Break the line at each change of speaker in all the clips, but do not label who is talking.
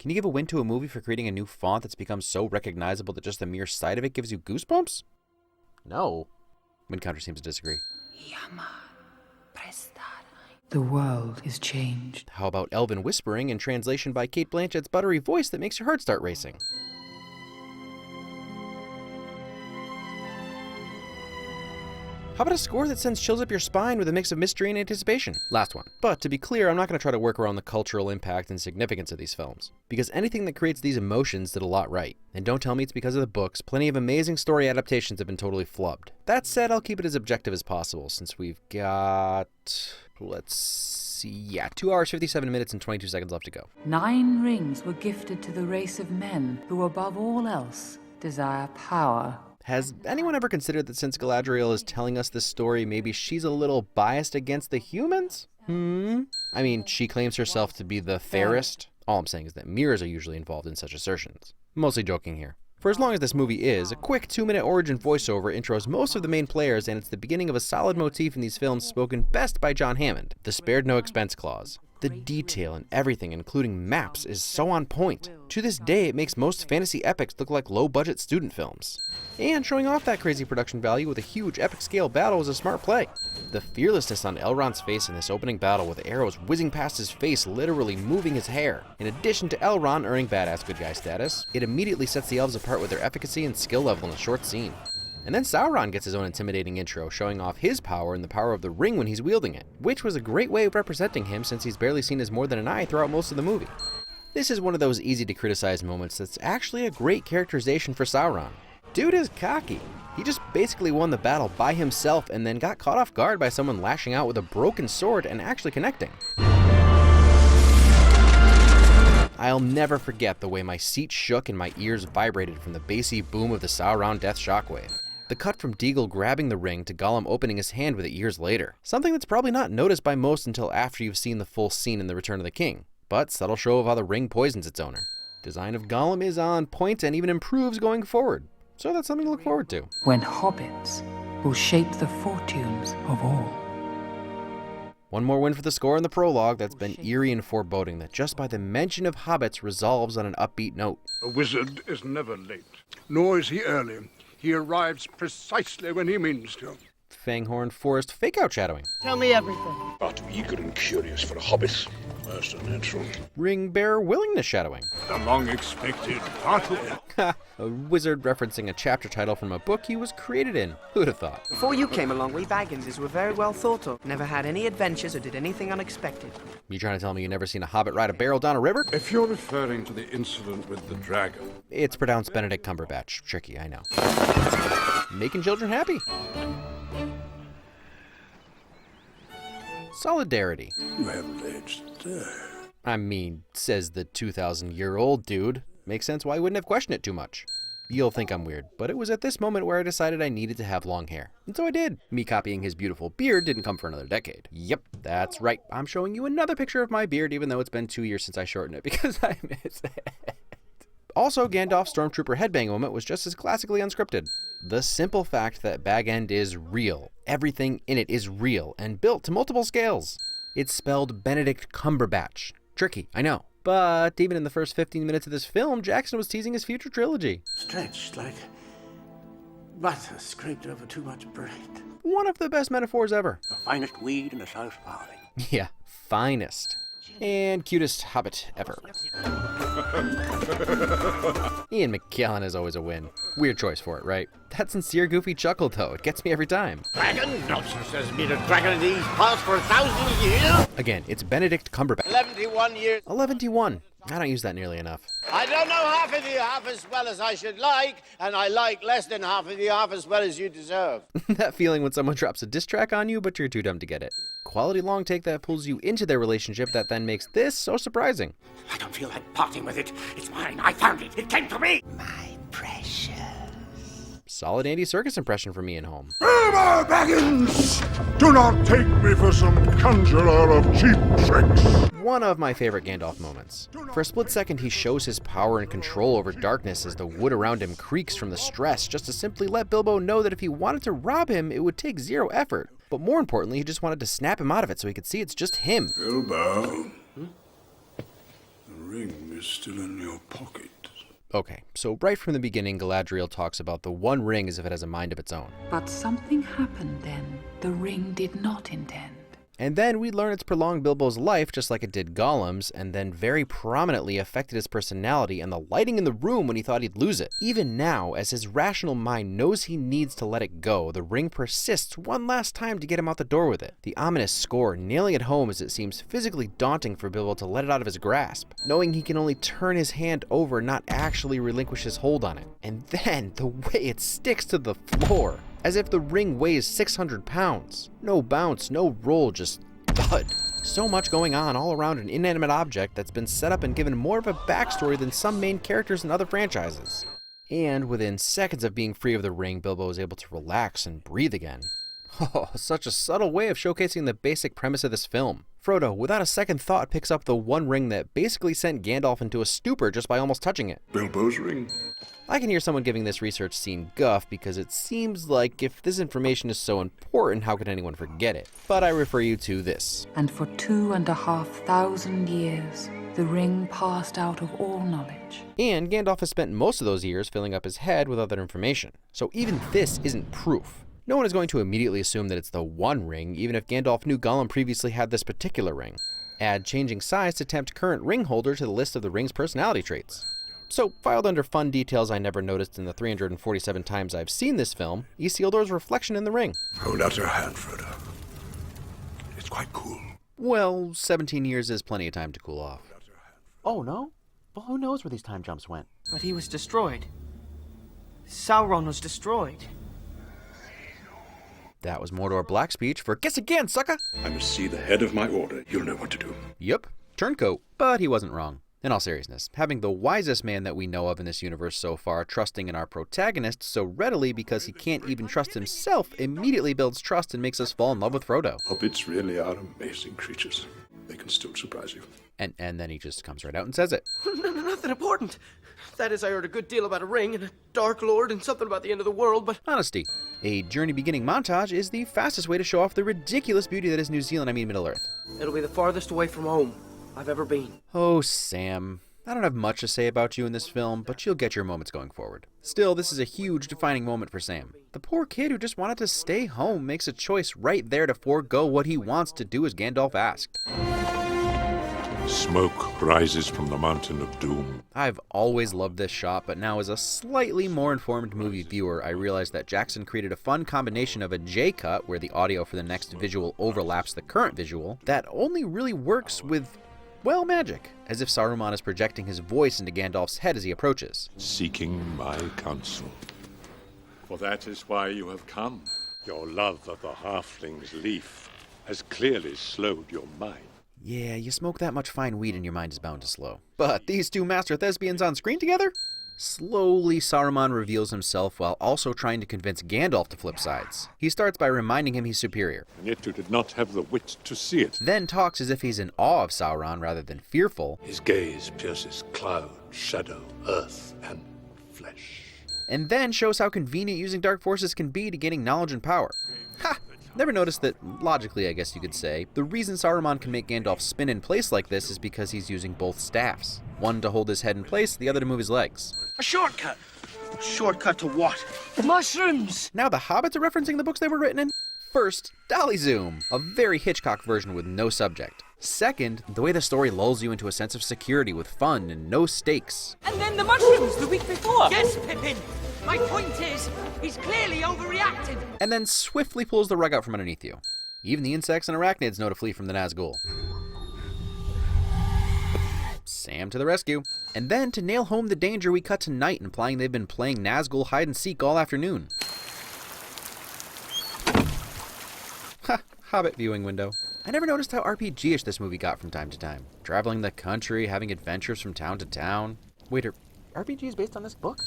Can you give a win to a movie for creating a new font that's become so recognizable that just the mere sight of it gives you goosebumps? No. Wind Counter seems to disagree.
The world is changed.
How about Elven Whispering in translation by Cate Blanchett's buttery voice that makes your heart start racing? How about a score that sends chills up your spine with a mix of mystery and anticipation? Last one. But to be clear, I'm not going to try to work around the cultural impact and significance of these films, because anything that creates these emotions did a lot right. And don't tell me it's because of the books. Plenty of amazing story adaptations have been totally flubbed. That said, I'll keep it as objective as possible, since we've got... let's see... yeah, 2 hours, 57 minutes, and 22 seconds left to go.
9 rings were gifted to the race of men who, above all else, desire power.
Has anyone ever considered that since Galadriel is telling us this story, maybe she's a little biased against the humans? I mean, she claims herself to be the fairest. All I'm saying is that mirrors are usually involved in such assertions. Mostly joking here. For as long as this movie is, a quick 2-minute origin voiceover intros most of the main players, and it's the beginning of a solid motif in these films spoken best by John Hammond, the spared no expense clause. The detail in everything, including maps, is so on point. To this day, it makes most fantasy epics look like low-budget student films. And showing off that crazy production value with a huge epic-scale battle is a smart play. The fearlessness on Elrond's face in this opening battle with arrows whizzing past his face, literally moving his hair. In addition to Elrond earning badass good guy status, it immediately sets the elves apart with their efficacy and skill level in a short scene. And then Sauron gets his own intimidating intro, showing off his power and the power of the ring when he's wielding it, which was a great way of representing him since he's barely seen as more than an eye throughout most of the movie. This is one of those easy to criticize moments that's actually a great characterization for Sauron. Dude is cocky. He just basically won the battle by himself and then got caught off guard by someone lashing out with a broken sword and actually connecting. I'll never forget the way my seat shook and my ears vibrated from the bassy boom of the Sauron death shockwave. The cut from Deagle grabbing the ring to Gollum opening his hand with it years later. Something that's probably not noticed by most until after you've seen the full scene in The Return of the King, but subtle show of how the ring poisons its owner. Design of Gollum is on point and even improves going forward, so that's something to look forward to.
When hobbits will shape the fortunes of all.
One more win for the score in the prologue that's been eerie and foreboding that just by the mention of hobbits resolves on an upbeat note.
A wizard is never late, nor is he early. He arrives precisely when he means to.
Fanghorn Forest fake-out shadowing.
Tell me everything.
But eager and curious for a hobbit. Most unnatural.
Ring Bearer Willingness shadowing.
The long-expected battle.
A wizard referencing a chapter title from a book he was created in. Who'd have thought?
Before you came along, we Bagginses were very well thought of. Never had any adventures or did anything unexpected.
You trying to tell me you never seen a hobbit ride a barrel down a river?
If you're referring to the incident with the dragon.
It's pronounced Benedict Cumberbatch. Tricky, I know. Making children happy. Solidarity.
You haven't aged there.
I mean, says the 2,000-year-old dude. Makes sense why I wouldn't have questioned it too much. You'll think I'm weird, but it was at this moment where I decided I needed to have long hair. And so I did. Me copying his beautiful beard didn't come for another decade. Yep, that's right. I'm showing you another picture of my beard even though it's been 2 years since I shortened it because I miss it. Also, Gandalf's Stormtrooper headbang moment was just as classically unscripted. The simple fact that Bag End is real, everything in it is real, and built to multiple scales. It's spelled Benedict Cumberbatch. Tricky, I know. But even in the first 15 minutes of this film, Jackson was teasing his future trilogy.
Stretched like butter scraped over too much bread.
One of the best metaphors ever.
The finest weed in the South Valley.
Yeah, finest. And cutest hobbit ever. Ian McKellen is always a win. Weird choice for it, right? That sincere, goofy chuckle, though, it gets me every time.
Dragon? Nonsense, there's been a dragon in these parts for 1,000 years.
Again, it's Benedict Cumberbatch.
11 years.
11. I don't use that nearly enough.
I don't know half of you half as well as I should like, and I like less than half of you half as well as you deserve.
That feeling when someone drops a diss track on you, but you're too dumb to get it. Quality long take that pulls you into their relationship that then makes this so surprising.
I don't feel like parting with it. It's mine. I found it. It came to me.
My precious.
Solid Andy Serkis impression from Ian Holm.
Wilbur Baggins! Do not take me for some conjurer of cheap tricks.
One of my favorite Gandalf moments. For a split second, he shows his power and control over darkness as the wood around him creaks from the stress, just to simply let Bilbo know that if he wanted to rob him, it would take zero effort. But more importantly, he just wanted to snap him out of it so he could see it's just him.
Bilbo. The ring is still in your pocket.
Okay, so right from the beginning, Galadriel talks about the One Ring as if it has a mind of its own.
But something happened then the ring did not intend.
And then we learn it's prolonged Bilbo's life just like it did Gollum's, and then very prominently affected his personality and the lighting in the room when he thought he'd lose it. Even now, as his rational mind knows he needs to let it go, the ring persists one last time to get him out the door with it. The ominous score nailing it home as it seems physically daunting for Bilbo to let it out of his grasp, knowing he can only turn his hand over, not actually relinquish his hold on it. And then, the way it sticks to the floor, as if the ring weighs 600 pounds. No bounce, no roll, just thud. So much going on all around an inanimate object that's been set up and given more of a backstory than some main characters in other franchises. And within seconds of being free of the ring, Bilbo is able to relax and breathe again. Oh, such a subtle way of showcasing the basic premise of this film. Frodo, without a second thought, picks up the One Ring that basically sent Gandalf into a stupor just by almost touching it.
Bilbo's ring.
I can hear someone giving this research scene guff because it seems like if this information is so important, how could anyone forget it? But I refer you to this.
And for 2,500 years, the ring passed out of all knowledge.
And Gandalf has spent most of those years filling up his head with other information. So even this isn't proof. No one is going to immediately assume that it's the One Ring, even if Gandalf knew Gollum previously had this particular ring. Add changing size to tempt current ring holder to the list of the ring's personality traits. So, filed under fun details I never noticed in the 347 times I've seen this film, Isildur's reflection in the ring.
Hold out your hand, Frodo. It's quite cool.
Well, 17 years is plenty of time to cool off.
Oh, no? Well, who knows where these time jumps went?
But he was destroyed. Sauron was destroyed.
That was Mordor Black speech for Guess Again, sucker!
I must see the head of my order. You'll know what to do.
Yup, turncoat. But he wasn't wrong. In all seriousness, having the wisest man that we know of in this universe so far trusting in our protagonist so readily because he can't even trust himself immediately builds trust and makes us fall in love with Frodo.
Hobbits really are amazing creatures. They can still surprise you.
And then he just comes right out and says it.
Nothing important. That is, I heard a good deal about a ring and a Dark Lord and something about the end of the world, but...
Honesty. A journey beginning montage is the fastest way to show off the ridiculous beauty that is New Zealand, Middle-earth.
It'll be the farthest away from home I've ever been.
Oh, Sam. I don't have much to say about you in this film, but you'll get your moments going forward. Still, this is a huge defining moment for Sam. The poor kid who just wanted to stay home makes a choice right there to forego what he wants to do as Gandalf asked.
Smoke rises from the mountain of doom.
I've always loved this shot, but now as a slightly more informed movie viewer, I realized that Jackson created a fun combination of a J-cut, where the audio for the next visual overlaps the current visual, that only really works with, well, magic, as if Saruman is projecting his voice into Gandalf's head as he approaches.
Seeking my counsel. For that is why you have come. Your love of the halfling's leaf has clearly slowed your mind.
Yeah, you smoke that much fine weed and your mind is bound to slow. But these two master thespians on screen together? Slowly, Saruman reveals himself while also trying to convince Gandalf to flip sides. He starts by reminding him he's superior.
And yet you did not have the wit to see it.
Then talks as if he's in awe of Sauron rather than fearful.
His gaze pierces cloud, shadow, earth, and flesh.
And then shows how convenient using dark forces can be to gaining knowledge and power. Ha! Never noticed that, logically I guess you could say, the reason Saruman can make Gandalf spin in place like this is because he's using both staffs. One to hold his head in place, the other to move his legs.
A shortcut! A shortcut to what? Mushrooms!
Now the hobbits are referencing the books they were written in? First, Dolly Zoom, a very Hitchcock version with no subject. Second, the way the story lulls you into a sense of security with fun and no stakes.
And then the mushrooms the week before! Yes, Pippin! My point is, he's clearly overreacted!
And then swiftly pulls the rug out from underneath you. Even the insects and arachnids know to flee from the Nazgul. Sam to the rescue. And then, to nail home the danger, we cut to night, implying they've been playing Nazgul hide-and-seek all afternoon. Ha! Hobbit viewing window. I never noticed how RPG-ish this movie got from time to time. Traveling the country, having adventures from town to town. Wait, are RPGs based on this book?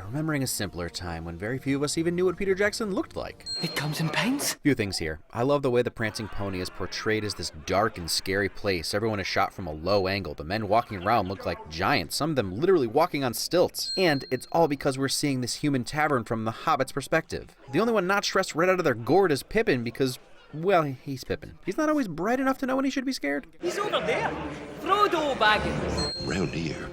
Remembering a simpler time when very few of us even knew what Peter Jackson looked like.
It comes in paints?
Few things here. I love the way the prancing pony is portrayed as this dark and scary place. Everyone is shot from a low angle. The men walking around look like giants, some of them literally walking on stilts. And it's all because we're seeing this human tavern from the Hobbit's perspective. The only one not stressed right out of their gourd is Pippin because, well, he's Pippin. He's not always bright enough to know when he should be scared.
He's over there! Frodo Baggins.
Round here,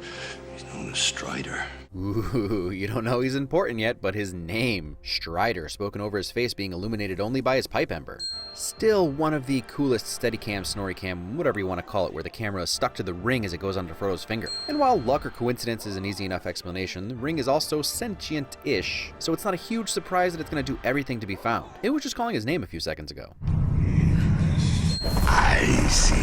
he's known as Strider.
Ooh, you don't know he's important yet, but his name, Strider, spoken over his face being illuminated only by his pipe ember. Still one of the coolest Steadicam, Snorricam, whatever you want to call it, where the camera is stuck to the ring as it goes onto Frodo's finger. And while luck or coincidence is an easy enough explanation, the ring is also sentient-ish, so it's not a huge surprise that it's going to do everything to be found. It was just calling his name a few seconds ago.
I see.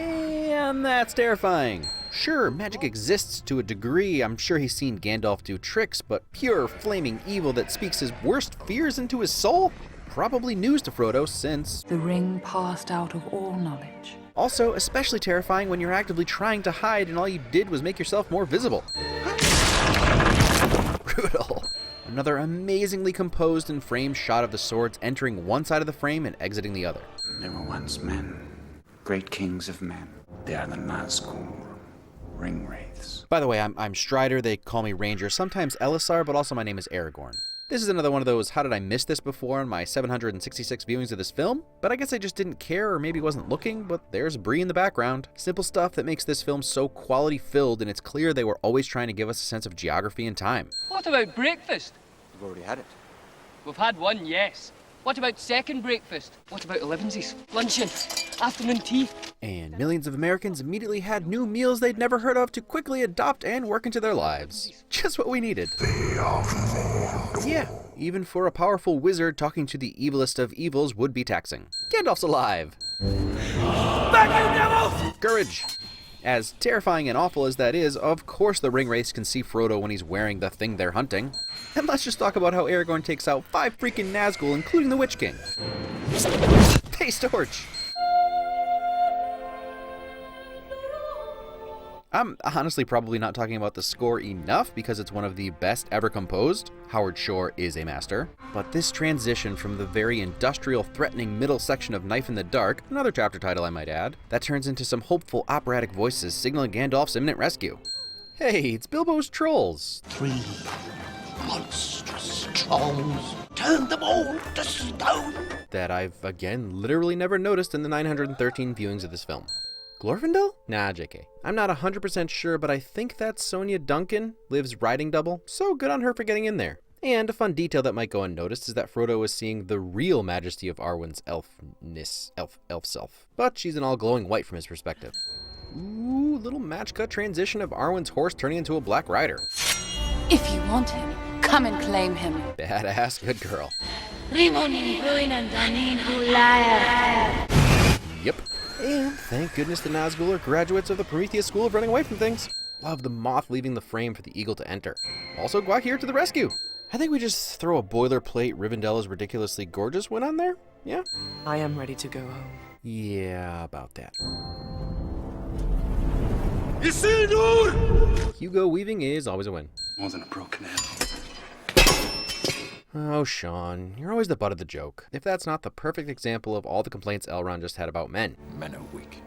And that's terrifying. Sure, magic exists to a degree. I'm sure he's seen Gandalf do tricks, but pure, flaming evil that speaks his worst fears into his soul? Probably news to Frodo since...
The ring passed out of all knowledge.
Also, especially terrifying when you're actively trying to hide and all you did was make yourself more visible. Brutal. Another amazingly composed and framed shot of the swords entering one side of the frame and exiting the other.
There were once men, great kings of men. They are the Nazgul, ring wraiths.
By the way, I'm Strider, they call me Ranger, sometimes Elisar, but also my name is Aragorn. This is another one of those, how did I miss this before on my 766 viewings of this film? But I guess I just didn't care or maybe wasn't looking, but there's Bree in the background. Simple stuff that makes this film so quality filled, and it's clear they were always trying to give us a sense of geography and time.
What about breakfast?
We've already had it.
We've had one, yes. What about second breakfast? What about elevensies? Luncheon? Afternoon tea?
And millions of Americans immediately had new meals they'd never heard of to quickly adopt and work into their lives. Just what we needed. Yeah, even for a powerful wizard, talking to the evilest of evils would be taxing. Gandalf's alive!
Back, you devils!
Courage! As terrifying and awful as that is, of course the ring wraiths can see Frodo when he's wearing the thing they're hunting. And let's just talk about how Aragorn takes out 5 freaking Nazgul, including the Witch King. Face torch! I'm honestly probably not talking about the score enough because it's one of the best ever composed. Howard Shore is a master. But this transition from the very industrial, threatening middle section of Knife in the Dark, another chapter title I might add, that turns into some hopeful operatic voices signaling Gandalf's imminent rescue. Hey, it's Bilbo's trolls.
3 monstrous trolls. Turn them all to stone.
That I've, again, literally never noticed in the 913 viewings of this film. Glorfindel? Nah, JK. I'm not 100% sure, but I think that's Sonia Duncan, Liv's riding double, so good on her for getting in there. And a fun detail that might go unnoticed is that Frodo is seeing the real majesty of Arwen's elf self. But she's in all glowing white from his perspective. Ooh, little match cut transition of Arwen's horse turning into a black rider.
If you want him, come and claim him.
Badass, good girl. Yep. And thank goodness the Nazgul are graduates of the Prometheus School of running away from things. Love the moth leaving the frame for the eagle to enter. Also, Gwak here to the rescue. I think we just throw a boilerplate Rivendell is ridiculously gorgeous win on there? Yeah?
I am ready to go home.
Yeah, about that.
Isildur!
Hugo weaving is always a win.
More than a broken arrow.
Oh, Sean, you're always the butt of the joke. If that's not the perfect example of all the complaints Elrond just had about men.
Men are weak.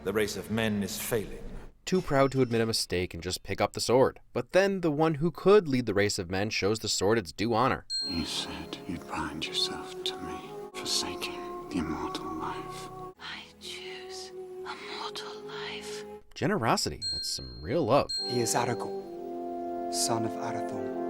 The race of men is failing.
Too proud to admit a mistake and just pick up the sword. But then the one who could lead the race of men shows the sword its due honor.
You said you'd bind yourself to me, forsaking the immortal life.
I choose a mortal life.
Generosity, that's some real love.
He is Aragorn, son of Arathorn.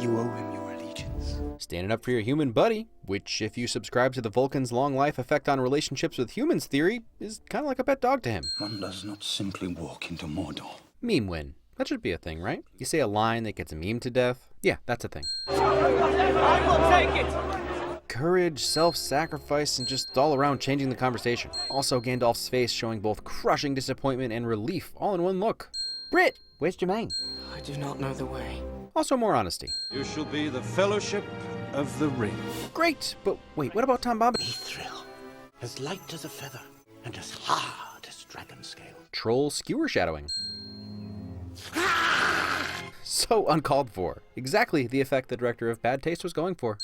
You owe him your allegiance.
Standing up for your human buddy, which if you subscribe to the Vulcan's long life effect on relationships with humans theory, is kind of like a pet dog to him.
One does not simply walk into Mordor.
Meme win. That should be a thing, right? You say a line that gets a meme to death? Yeah, that's a thing.
I will take it!
Courage, self-sacrifice, and just all around changing the conversation. Also, Gandalf's face showing both crushing disappointment and relief all in one look. Brit, where's Jermaine?
I do not know the way.
Also more honesty.
You shall be the Fellowship of the Ring.
Great, but wait, what about Tom Bombadil?
Mithril, as light as a feather and as hard as dragon scale.
Troll skewer shadowing. So uncalled for. Exactly the effect the director of Bad Taste was going for.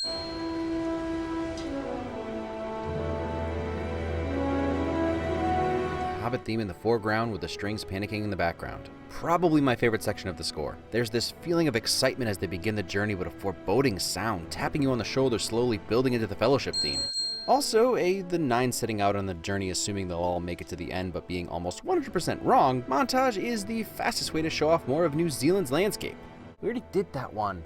Hobbit theme in the foreground with the strings panicking in the background. Probably my favorite section of the score. There's this feeling of excitement as they begin the journey with a foreboding sound tapping you on the shoulder, slowly building into the Fellowship theme. Also, the 9 setting out on the journey assuming they'll all make it to the end but being almost 100% wrong montage is the fastest way to show off more of New Zealand's landscape.
We already did that one.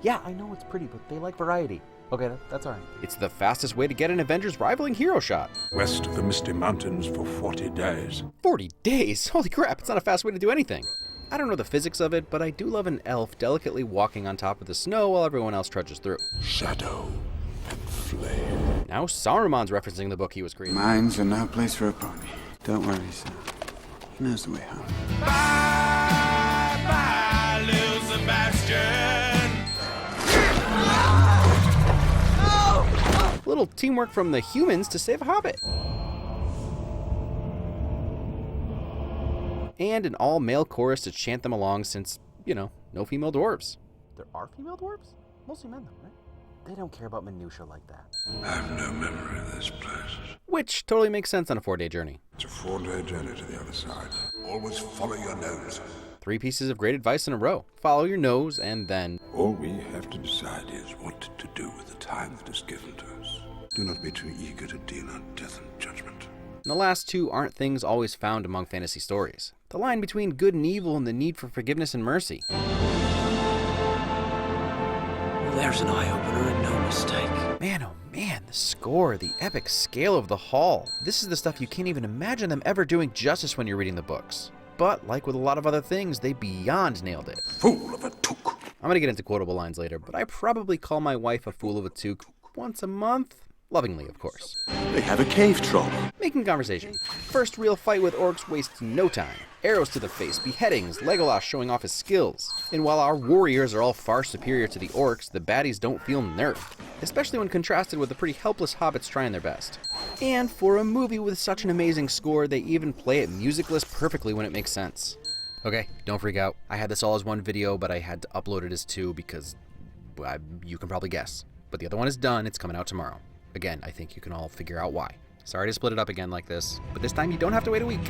Yeah, I know it's pretty, but they like variety. Okay, that's alright.
It's the fastest way to get an Avengers rivaling hero shot.
West of the Misty Mountains for 40 days.
40 days? Holy crap, it's not a fast way to do anything. I don't know the physics of it, but I do love an elf delicately walking on top of the snow while everyone else trudges through.
Shadow and flame.
Now Saruman's referencing the book he was creating.
Mines are no place for a pony. Don't worry, son. He knows the way home.
Bye, little Sebastian.
A little teamwork from the humans to save a hobbit. And an all-male chorus to chant them along since, no female dwarves.
There are female dwarves? Mostly men, though, right? They don't care about minutia like that.
I have no memory of this place.
Which totally makes sense on a 4-day journey.
It's a 4-day journey to the other side. Always follow your nose.
3 pieces of great advice in a row. Follow your nose, and then...
All we have to decide is what to do with the time that is given to us. Do not be too eager to deal out death and judgment.
And the last 2 aren't things always found among fantasy stories. The line between good and evil and the need for forgiveness and mercy.
There's an eye-opener and no mistake.
Man, oh man, the score, the epic scale of the hall. This is the stuff you can't even imagine them ever doing justice when you're reading the books. But, like with a lot of other things, they beyond nailed it.
Fool of a took.
I'm gonna get into quotable lines later, but I probably call my wife a fool of a toque once a month. Lovingly, of course.
They have a cave troll.
Making conversation. First real fight with orcs wastes no time. Arrows to the face, beheadings, Legolas showing off his skills. And while our warriors are all far superior to the orcs, the baddies don't feel nerfed. Especially when contrasted with the pretty helpless hobbits trying their best. And for a movie with such an amazing score, they even play it musicless perfectly when it makes sense. Okay, don't freak out. I had this all as one video, but I had to upload it as 2 because, you can probably guess. But the other one is done, it's coming out tomorrow. Again, I think you can all figure out why. Sorry to split it up again like this, but this time you don't have to wait a week.